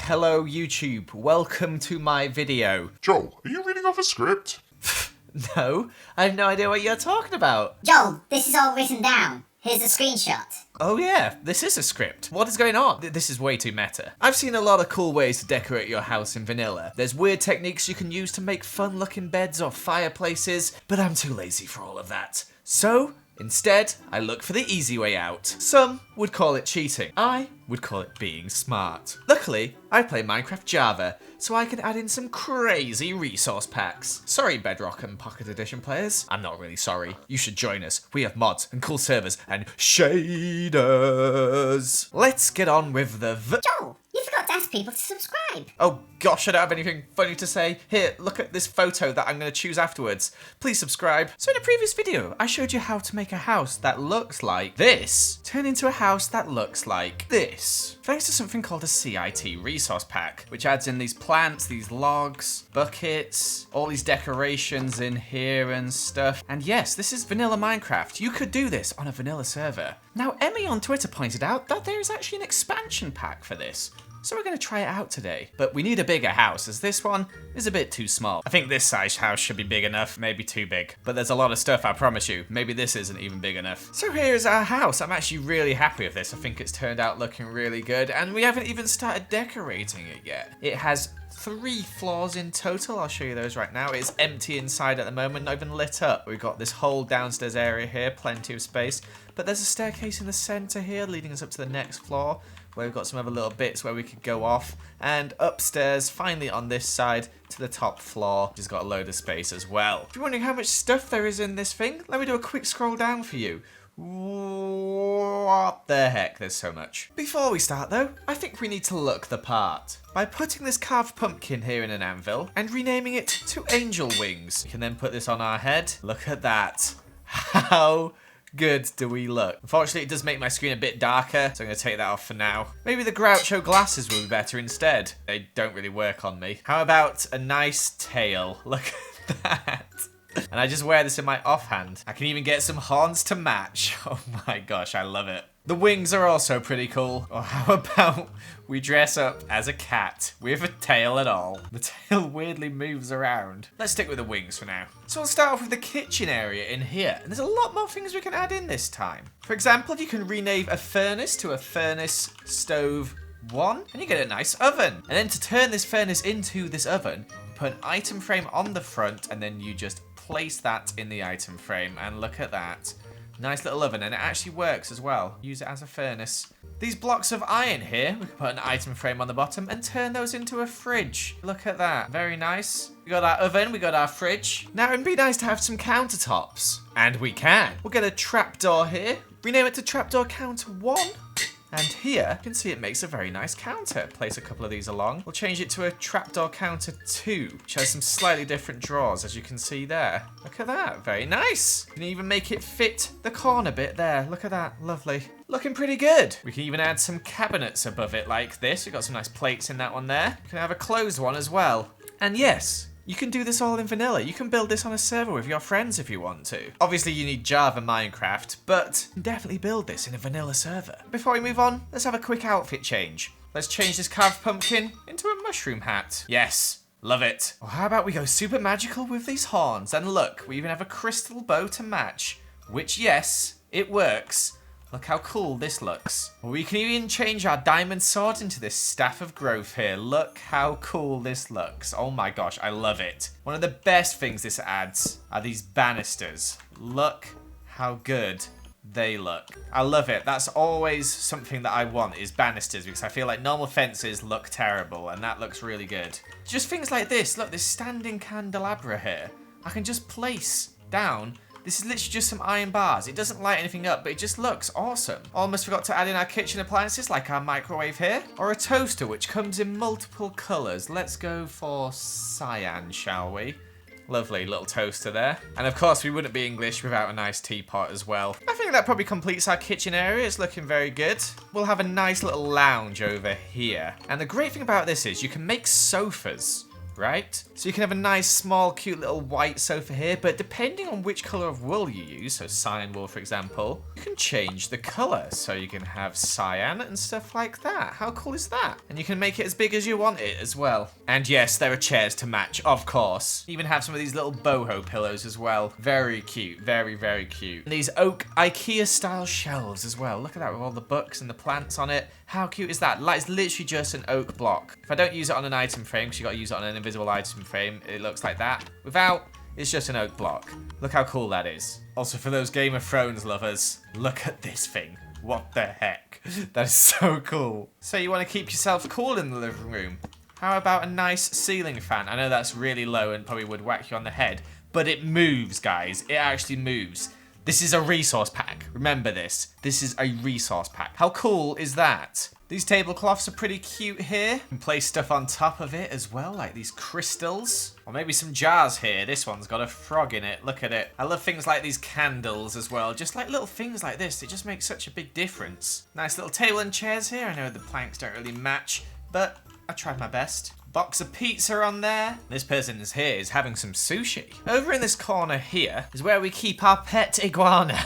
Hello YouTube, welcome to my video. Joel, are you reading off a script? No, I have no idea what you're talking about. Joel, this is all written down. Here's a screenshot. Oh yeah, this is a script. What is going on? This is way too meta. I've seen a lot of cool ways to decorate your house in vanilla. There's weird techniques you can use to make fun looking beds or fireplaces, but I'm too lazy for all of that. So, instead, I look for the easy way out. Some would call it cheating. I would call it being smart. Luckily, I play Minecraft Java, so I can add in some crazy resource packs. Sorry, Bedrock and Pocket Edition players. I'm not really sorry. You should join us. We have mods and cool servers and shaders. Let's get on with the Joel, you forgot to ask people to subscribe. Oh gosh, I don't have anything funny to say. Here, look at this photo that I'm going to choose afterwards. Please subscribe. So in a previous video, I showed you how to make a house that looks like this turn into a house that looks like this. Thanks to something called a CIT resource pack, which adds in these plants, these logs, buckets, all these decorations in here and stuff. And yes, this is vanilla Minecraft. You could do this on a vanilla server. Now, Emmy on Twitter pointed out that there is actually an expansion pack for this. So we're going to try it out today. But we need a bigger house, as this one is a bit too small. I think this size house should be big enough, maybe too big. But there's a lot of stuff, I promise you. Maybe this isn't even big enough. So here's our house. I'm actually really happy with this. I think it's turned out looking really good. And we haven't even started decorating it yet. It has 3 floors in total. I'll show you those right now. It's empty inside at the moment, not even lit up. We've got this whole downstairs area here, plenty of space. But there's a staircase in the center here leading us up to the next floor, where we've got some other little bits where we could go off. And upstairs, finally on this side, to the top floor, which has got a load of space as well. If you're wondering how much stuff there is in this thing, let me do a quick scroll down for you. What the heck, there's so much. Before we start though, I think we need to look the part by putting this carved pumpkin here in an anvil and renaming it to Angel Wings. We can then put this on our head. Look at that. How good do we look? Unfortunately, it does make my screen a bit darker, so I'm going to take that off for now. Maybe the Groucho glasses will be better instead. They don't really work on me. How about a nice tail? Look at that. And I just wear this in my offhand. I can even get some horns to match. Oh my gosh, I love it. The wings are also pretty cool. Or how about we dress up as a cat with a tail at all? The tail weirdly moves around. Let's stick with the wings for now. So we'll start off with the kitchen area in here. And there's a lot more things we can add in this time. For example, you can rename a furnace to a furnace stove 1, and you get a nice oven. And then to turn this furnace into this oven, you put an item frame on the front, and then you just place that in the item frame, and look at that. Nice little oven, and it actually works as well. Use it as a furnace. These blocks of iron here, we can put an item frame on the bottom and turn those into a fridge. Look at that. Very nice. We got our oven, we got our fridge. Now it'd be nice to have some countertops. And we can. We'll get a trapdoor here. Rename it to trapdoor counter 1. And here, you can see it makes a very nice counter. Place a couple of these along. We'll change it to a trapdoor counter 2, which has some slightly different drawers, as you can see there. Look at that, very nice. You can even make it fit the corner bit there. Look at that, lovely. Looking pretty good. We can even add some cabinets above it like this. We've got some nice plates in that one there. You can have a closed one as well. And yes, you can do this all in vanilla. You can build this on a server with your friends if you want to. Obviously, you need Java Minecraft, but you can definitely build this in a vanilla server. Before we move on, let's have a quick outfit change. Let's change this carved pumpkin into a mushroom hat. Yes, love it. Or how about we go super magical with these horns? And look, we even have a crystal bow to match, which, yes, it works. Look how cool this looks. We can even change our diamond sword into this staff of growth here. Look how cool this looks. Oh my gosh, I love it. One of the best things this adds are these banisters. Look how good they look. I love it. That's always something that I want, is banisters, because I feel like normal fences look terrible, and that looks really good. Just things like this. Look, this standing candelabra here. I can just place down. This is literally just some iron bars. It doesn't light anything up, but it just looks awesome. Almost forgot to add in our kitchen appliances, like our microwave here. Or a toaster, which comes in multiple colours. Let's go for cyan, shall we? Lovely little toaster there. And of course, we wouldn't be English without a nice teapot as well. I think that probably completes our kitchen area. It's looking very good. We'll have a nice little lounge over here. And the great thing about this is you can make sofas right? So you can have a nice, small, cute little white sofa here, but depending on which color of wool you use, so cyan wool, for example, you can change the color. So you can have cyan and stuff like that. How cool is that? And you can make it as big as you want it as well. And yes, there are chairs to match, of course. Even have some of these little boho pillows as well. Very cute, very, very cute. And these oak IKEA-style shelves as well. Look at that with all the books and the plants on it. How cute is that? Like, it's literally just an oak block. If I don't use it on an item frame, because you got to use it on an invisible item frame, it looks like that. Without, it's just an oak block. Look how cool that is. Also, for those Game of Thrones lovers, look at this thing. What the heck? That is so cool. So you want to keep yourself cool in the living room? How about a nice ceiling fan? I know that's really low and probably would whack you on the head, but it moves, guys. It actually moves. This is a resource pack. Remember this. This is a resource pack. How cool is that? These tablecloths are pretty cute here. You can place stuff on top of it as well, like these crystals. Or maybe some jars here. This one's got a frog in it. Look at it. I love things like these candles as well. Just like little things like this. It just makes such a big difference. Nice little table and chairs here. I know the planks don't really match, but I tried my best. Box of pizza on there. This person is here is having some sushi. Over in this corner here is where we keep our pet iguana.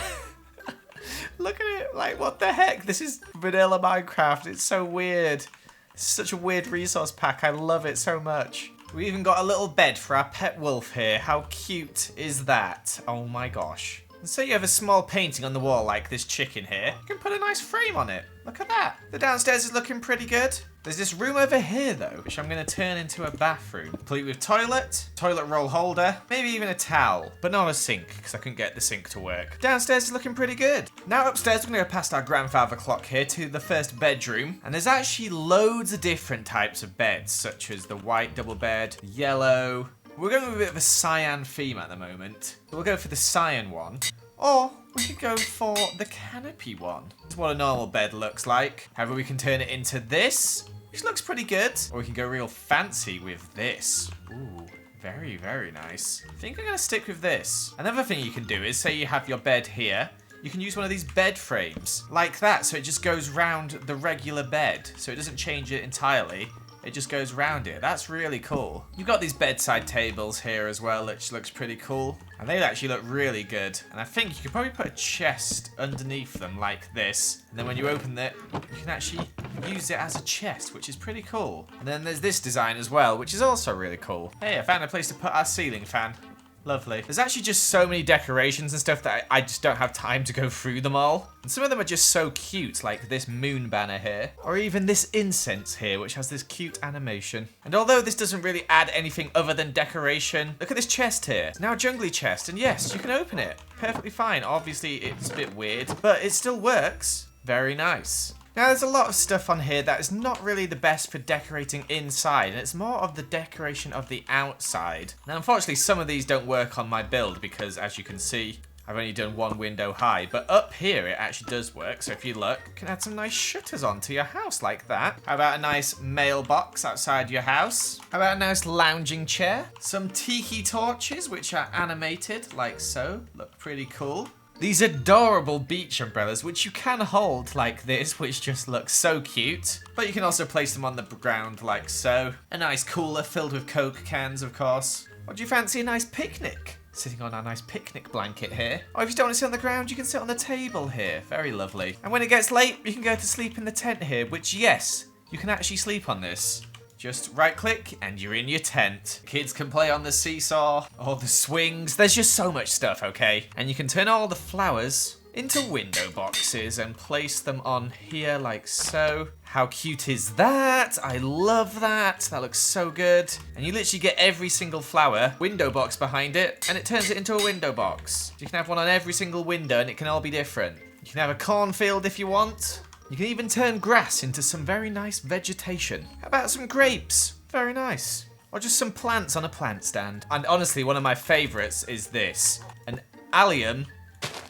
Look at it, like what the heck? This is vanilla Minecraft. It's so weird. It's such a weird resource pack. I love it so much. We even got a little bed for our pet wolf here. How cute is that? Oh my gosh. And so you have a small painting on the wall like this chicken here. You can put a nice frame on it. Look at that. The downstairs is looking pretty good. There's this room over here though, which I'm going to turn into a bathroom. Complete with toilet roll holder, maybe even a towel, but not a sink because I couldn't get the sink to work. Downstairs is looking pretty good. Now upstairs we're going to go past our grandfather clock here to the first bedroom. And there's actually loads of different types of beds, such as the white double bed, yellow. We're going with a bit of a cyan theme at the moment. So we'll go for the cyan one. Or we could go for the canopy one. This is what a normal bed looks like. However, we can turn it into this, which looks pretty good. Or we can go real fancy with this. Ooh, very, very nice. I think I'm going to stick with this. Another thing you can do is, say you have your bed here. You can use one of these bed frames like that. So it just goes round the regular bed. So it doesn't change it entirely. It just goes round it. That's really cool. You've got these bedside tables here as well, which looks pretty cool. And they actually look really good. And I think you could probably put a chest underneath them like this. And then when you open it, you can actually use it as a chest, which is pretty cool. And then there's this design as well, which is also really cool. Hey, I found a place to put our ceiling fan. Lovely. There's actually just so many decorations and stuff that I just don't have time to go through them all. And some of them are just so cute, like this moon banner here. Or even this incense here, which has this cute animation. And although this doesn't really add anything other than decoration, look at this chest here. It's now a jungly chest, and yes, you can open it. Perfectly fine. Obviously, it's a bit weird, but it still works. Very nice. Now, there's a lot of stuff on here that is not really the best for decorating inside, and it's more of the decoration of the outside. Now, unfortunately, some of these don't work on my build because, as you can see, I've only done one window high, but up here it actually does work. So if you look, you can add some nice shutters onto your house like that. How about a nice mailbox outside your house? How about a nice lounging chair? Some tiki torches, which are animated like so. Look pretty cool. These adorable beach umbrellas, which you can hold like this, which just looks so cute. But you can also place them on the ground like so. A nice cooler filled with Coke cans, of course. Or do you fancy a nice picnic? Sitting on our nice picnic blanket here. Or if you don't want to sit on the ground, you can sit on the table here. Very lovely. And when it gets late, you can go to sleep in the tent here, which, yes, you can actually sleep on this. Just right click and you're in your tent. Kids can play on the seesaw or the swings. There's just so much stuff, okay? And you can turn all the flowers into window boxes and place them on here like so. How cute is that? I love that. That looks so good. And you literally get every single flower window box behind it and it turns it into a window box. You can have one on every single window and it can all be different. You can have a cornfield if you want. You can even turn grass into some very nice vegetation. How about some grapes? Very nice. Or just some plants on a plant stand. And honestly, one of my favourites is this. An allium,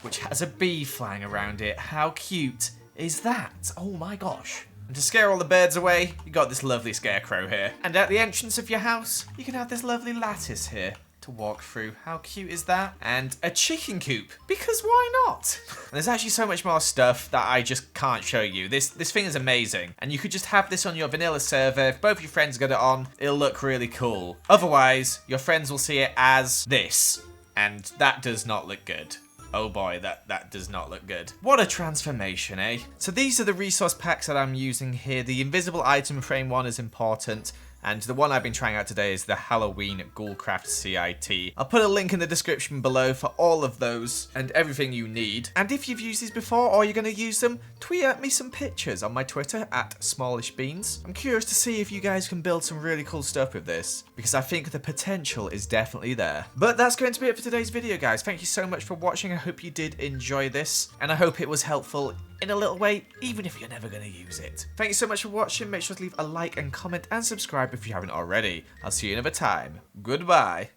which has a bee flying around it. How cute is that? Oh my gosh. And to scare all the birds away, you got this lovely scarecrow here. And at the entrance of your house, you can have this lovely lattice here. to walk through. How cute is that? And a chicken coop, because why not? And there's actually so much more stuff that I just can't show you. This thing is amazing, and you could just have this on your vanilla server. If both your friends got it on, it'll look really cool. Otherwise, your friends will see it as this, and that does not look good. Oh boy, that does not look good. What a transformation, eh? So these are the resource packs that I'm using here. The invisible item frame one is important. And the one I've been trying out today is the Halloween Ghoulcraft CIT. I'll put a link in the description below for all of those and everything you need. And if you've used these before or you're going to use them, tweet at me some pictures on my Twitter at Smallishbeans. I'm curious to see if you guys can build some really cool stuff with this, because I think the potential is definitely there. But that's going to be it for today's video, guys. Thank you so much for watching. I hope you did enjoy this, and I hope it was helpful in a little way, even if you're never going to use it. Thank you so much for watching. Make sure to leave a like and comment and subscribe if you haven't already. I'll see you another time. Goodbye.